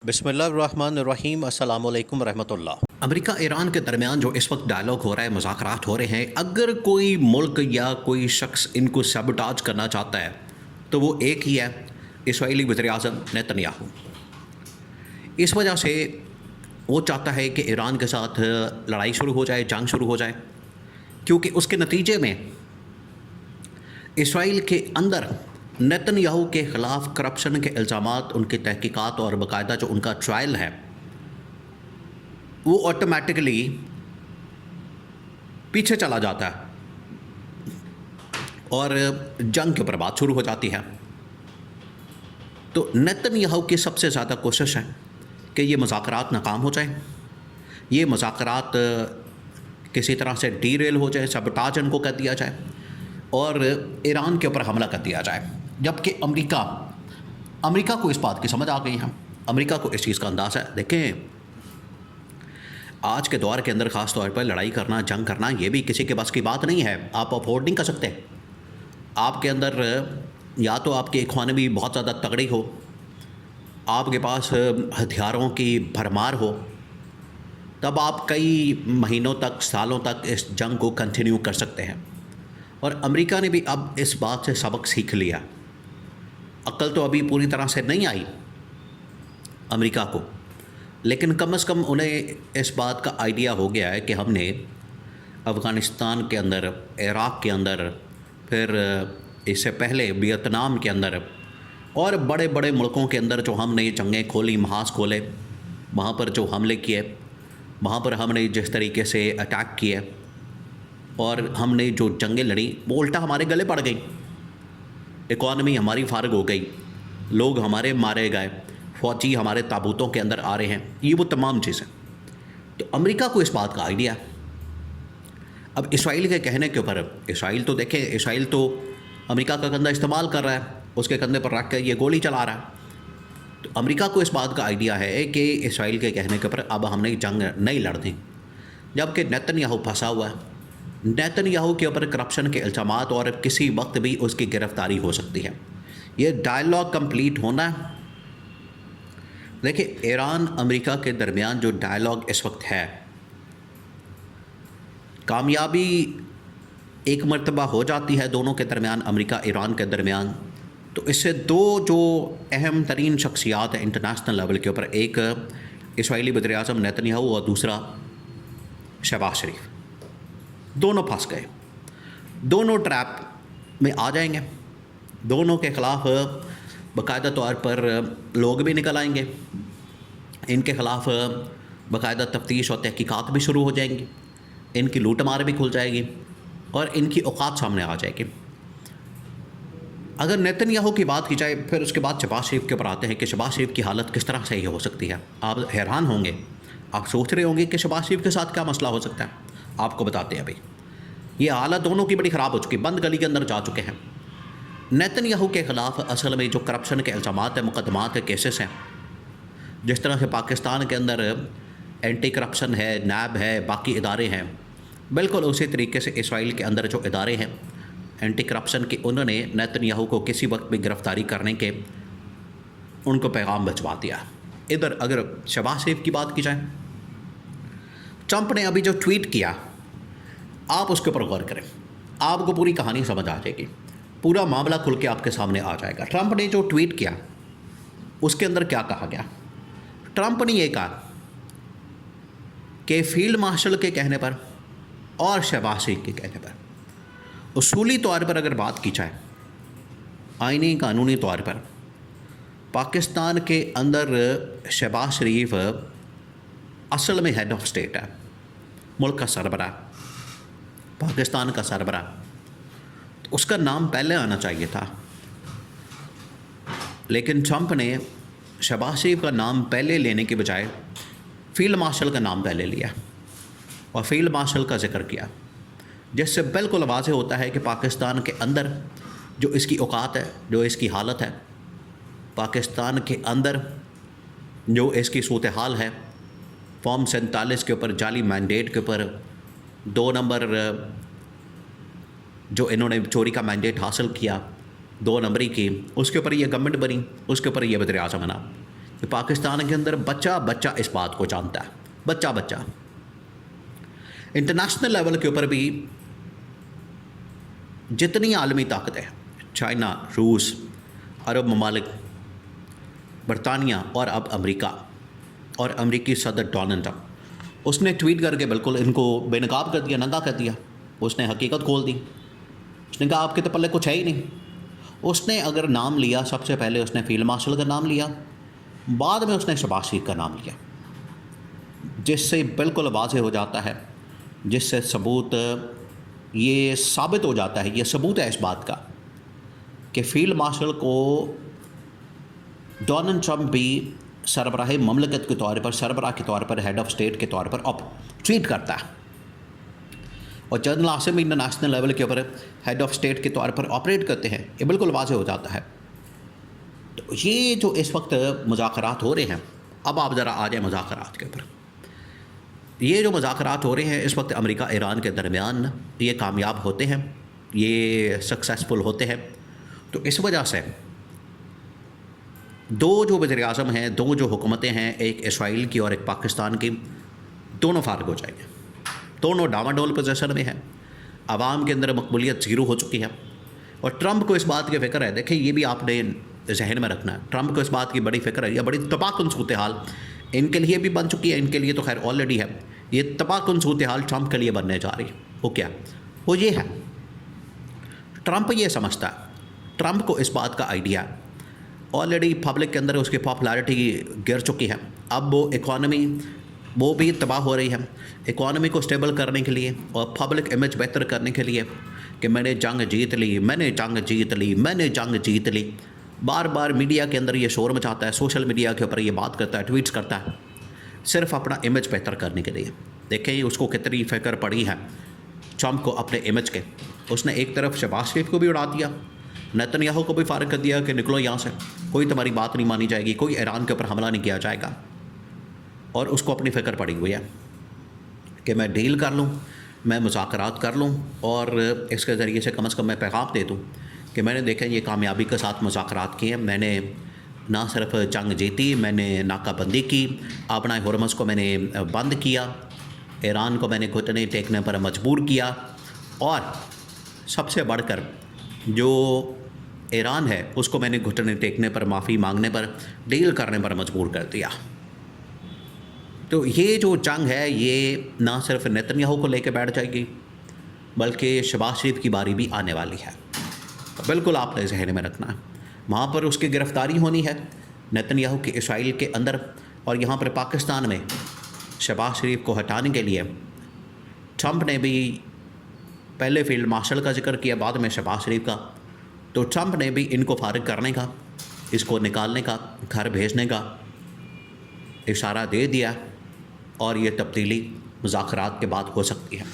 बिस्मिल्लाहिर्रहमानिर्रहीम अस्सलामुअलैकुम रहमतुल्लाह। अमेरिका ईरान के दरमियान जो इस वक्त डायलॉग हो रहा है, मुज़ाकरात हो रहे हैं, अगर कोई मुल्क या कोई शख्स इनको सबटाज करना चाहता है तो वो एक ही है, इसराइली वज़ीर-ए-आज़म नेतन्याहू। इस वजह से वो चाहता है कि ईरान के साथ लड़ाई शुरू हो जाए, जंग शुरू हो जाए, क्योंकि उसके नतीजे में इसराइल के अंदर नेतन्याहू के ख़िलाफ़ करप्शन के इल्ज़ामात, उनकी तहकीकात और बाकायदा जो उनका ट्रायल है वो ऑटोमेटिकली पीछे चला जाता है और जंग के ऊपर बात शुरू हो जाती है। तो नेतन्याहू की सबसे ज़्यादा कोशिश है कि ये मुज़ाकरात नाकाम हो जाए, ये मुज़ाकरात किसी तरह से डीरेल हो जाए, सबटाज इनको कर दिया जाए और ईरान के ऊपर हमला कर दिया जाए। जबकि अमेरिका को इस बात की समझ आ गई है, अमेरिका को इस चीज़ का अंदाज़ा है। देखें, आज के दौर के अंदर ख़ास तौर पर लड़ाई करना, जंग करना, ये भी किसी के बस की बात नहीं है। आप अफोर्ड नहीं कर सकते। आपके अंदर या तो आपकी इकोनॉमी बहुत ज़्यादा तगड़ी हो, आपके पास हथियारों की भरमार हो, तब आप कई महीनों तक, सालों तक इस जंग को कंटिन्यू कर सकते हैं। और अमेरिका ने भी अब इस बात से सबक सीख लिया। अक्ल तो अभी पूरी तरह से नहीं आई अमेरिका को, लेकिन कम से कम उन्हें इस बात का आइडिया हो गया है कि हमने अफ़गानिस्तान के अंदर, इराक़ के अंदर, फिर इससे पहले वियतनाम के अंदर और बड़े बड़े मुल्कों के अंदर जो हमने जंगें खोली, महाज खोले, वहाँ पर जो हमले किए, वहाँ पर हमने जिस तरीके से अटैक किए और हमने जो जंगें लड़ी, वो उल्टा हमारे गले पड़ गई। इकॉनमी हमारी फारग हो गई, लोग हमारे मारे गए, फ़ौजी हमारे ताबूतों के अंदर आ रहे हैं, ये वो तमाम चीज़ें। तो अमेरिका को इस बात का आइडिया है। अब इसराइल के कहने के ऊपर, इसराइल तो देखें, इसराइल तो अमेरिका का कंधा इस्तेमाल कर रहा है, उसके कंधे पर रख कर ये गोली चला रहा है। तो अमेरिका को इस बात का आइडिया है कि इसराइल के कहने के ऊपर अब हमने जंग नहीं लड़नी। जबकि नेतन्याहू फंसा हुआ है, नेतन्याहू के ऊपर करप्शन के इल्ज़ामात और किसी वक्त भी उसकी गिरफ़्तारी हो सकती है। ये डायलॉग कंप्लीट होना है। देखिए, ईरान अमेरिका के दरमियान जो डायलॉग इस वक्त है, कामयाबी एक मर्तबा हो जाती है दोनों के दरमियान, अमेरिका ईरान के दरमियान, तो इससे दो जो अहम तरीन शख्सियात हैं इंटरनेशनल लेवल के ऊपर, एक इसराइली वज़ीर-ए-आज़म नेतन्याहू और दूसरा शहबाज शरीफ, दोनों फंस गए, दोनों ट्रैप में आ जाएंगे। दोनों के ख़िलाफ़ बाकायदा तौर पर लोग भी निकल आएंगे, इनके ख़िलाफ़ बाकायदा तफ्तीश और तहकीकात भी शुरू हो जाएंगी, इनकी लूट मार भी खुल जाएगी और इनकी औकात सामने आ जाएगी। अगर नेतन्याहू की बात की जाए, फिर उसके बाद शहबाज शरीफ के ऊपर आते हैं कि शहबाज शरीफ की हालत किस तरह से ये हो सकती है। आप हैरान होंगे, आप सोच रहे होंगे कि शहबाज शरीफ के साथ क्या मसला हो सकता है। आपको बताते हैं अभी ये हालत दोनों की बड़ी ख़राब हो चुकी, बंद गली के अंदर जा चुके हैं। नेतन्याहू के ख़िलाफ़ असल में जो करप्शन के इल्ज़ामात हैं, मुकदमात है, केसेस हैं, जिस तरह से पाकिस्तान के अंदर एंटी करप्शन है, नैब है, बाकी इदारे हैं, बिल्कुल उसी तरीके से इसराइल के अंदर जो इदारे हैं एंटी करप्शन के, उन्होंने नेतन्याहू को किसी वक्त भी गिरफ़्तारी करने के उनको पैगाम भिजवा दिया। इधर अगर शहबाज शरीफ की बात की जाए, ट्रंप ने अभी जो ट्वीट किया, आप उसके ऊपर गौर करें, आपको पूरी कहानी समझ आ जाएगी, पूरा मामला खुल के आपके सामने आ जाएगा। ट्रंप ने जो ट्वीट किया उसके अंदर क्या कहा गया? ट्रंप ने यह कहा कि फील्ड मार्शल के कहने पर और शहबाज शरीफ के कहने पर, उसूली तौर पर अगर बात की जाए, आईनी कानूनी तौर पर, पाकिस्तान के अंदर शहबाज शरीफ असल में हेड ऑफ स्टेट है, मुल्क का सरबराह, पाकिस्तान का सरबराह, तो उसका नाम पहले आना चाहिए था। लेकिन ट्रंप ने शहबाज शरीफ का नाम पहले लेने के बजाय फील्ड मार्शल का नाम पहले लिया और फील्ड मार्शल का जिक्र किया, जिससे बिल्कुल वाज़ेह होता है कि पाकिस्तान के अंदर जो इसकी औकात है, जो इसकी हालत है, पाकिस्तान के अंदर जो इसकी सूरत हाल है, फॉर्म 47 के ऊपर, जाली मैंडेट के ऊपर, 2 नंबर जो इन्होंने चोरी का मैंडेट हासिल किया, 2 नंबरी की, उसके ऊपर ये गवर्नमेंट बनी, उसके ऊपर ये वज़ीर-ए-आज़म बना। कि पाकिस्तान के अंदर बच्चा बच्चा इस बात को जानता है, बच्चा बच्चा। इंटरनेशनल लेवल के ऊपर भी जितनी आलमी ताकत है, चाइना, रूस, अरब ममालिक, बरतानिया और अब अमेरिका और अमेरिकी सदर डोनाल्ड ट्रंप, उसने ट्वीट करके बिल्कुल इनको बेनकाब कर दिया, नंगा कर दिया। उसने हकीकत खोल दी। उसने कहा आपके तो पल्ले कुछ है ही नहीं। उसने अगर नाम लिया, सबसे पहले उसने फील्ड मार्शल का नाम लिया, बाद में उसने शहबाज शरीफ का नाम लिया, जिससे बिल्कुल वाज़ेह हो जाता है, जिससे सबूत ये साबित हो जाता है, ये सबूत है इस बात का कि फ़ील्ड मार्शल को डोनाल्ड ट्रंप भी सरबराह ममलकत के तौर पर, सरबराह के तौर पर, हेड ऑफ़ स्टेट के तौर पर अब ट्रीट करता है। और जनरल आसिम इंटरनेशनल लेवल के ऊपर हेड ऑफ़ स्टेट के तौर पर ऑपरेट करते हैं, ये बिल्कुल वाज़ेह हो जाता है। तो ये जो इस वक्त मुज़ाकरात हो रहे हैं, अब आप ज़रा आ जाए मुज़ाकरात के ऊपर। ये जो मुज़ाकरात हो रहे हैं इस वक्त अमेरिका ईरान के दरमियान, ये कामयाब होते हैं, ये सक्सेसफुल होते हैं, तो इस वजह से दो जो वज़ीर-ए-आज़म हैं, दो जो हुकूमतें हैं, एक इसराइल की और एक पाकिस्तान की, दोनों फारग हो जाएंगे। दोनों डामाडोल पोजीशन में हैं, आवाम के अंदर मकबूलियत ज़ीरो हो चुकी है। और ट्रंप को इस बात की फ़िक्र है, देखिए ये भी आपने जहन में रखना है, ट्रंप को इस बात की बड़ी फ़िक्र है, यह बड़ी तबाहकुन सूरत हाल इनके लिए भी बन चुकी है, इनके लिए तो खैर ऑलरेडी है। ये तबाहकुन सूरत हाल ट्रंप के लिए बनने जा रही है। वो क्या? वो ये है, ट्रंप ये समझता है, ट्रंप को इस बात का आइडिया है, ऑलरेडी पब्लिक के अंदर उसकी पॉपुलैरिटी गिर चुकी है। अब वो इकॉनमी वो भी तबाह हो रही है। इकॉनमी को स्टेबल करने के लिए और पब्लिक इमेज बेहतर करने के लिए कि मैंने जंग जीत ली, मैंने जंग जीत ली, मैंने जंग जीत ली, बार बार मीडिया के अंदर ये शोर मचाता है, सोशल मीडिया के ऊपर ये बात करता है, ट्वीट्स करता है, सिर्फ अपना इमेज बेहतर करने के लिए। देखें उसको कितनी फ़िक्र पड़ी है ट्रंप को अपने इमेज के। उसने एक तरफ शहबाज शरीफ को भी उड़ा दिया, नेतन्याहू को भी फारिग कर दिया कि निकलो यहाँ से, कोई तुम्हारी बात नहीं मानी जाएगी, कोई ईरान के ऊपर हमला नहीं किया जाएगा। और उसको अपनी फ़िक्र पड़ी हुई है कि मैं डील कर लूँ, मैं मुज़ाकरात कर लूँ और इसके ज़रिए से कम मैं पैगाम दे दूँ कि मैंने देखें ये कामयाबी के साथ मुज़ाकरात किए, मैंने ना सिर्फ जंग जीती, मैंने नाकाबंदी की, अपना हुरमस को मैंने बंद किया, ईरान को मैंने घुटने टेकने पर मजबूर किया, और सबसे बढ़कर जो ईरान है उसको मैंने घुटने टेकने पर, माफ़ी मांगने पर, डील करने पर मजबूर कर दिया। तो ये जो जंग है ये ना सिर्फ नेतन्याहू को लेकर बैठ जाएगी, बल्कि शहबाज शरीफ की बारी भी आने वाली है। तो बिल्कुल आपने ज़हन में रखना है, वहाँ पर उसकी गिरफ़्तारी होनी है नेतन्याहू के इसराइल के अंदर, और यहाँ पर पाकिस्तान में शहबाज शरीफ को हटाने के लिए ट्रंप ने भी पहले फील्ड मार्शल का जिक्र किया, बाद में शहबाज शरीफ का। तो ट्रंप ने भी इनको फारिग करने का, इसको निकालने का, घर भेजने का इशारा दे दिया, और ये तब्दीली मुज़ाकरात के बाद हो सकती है।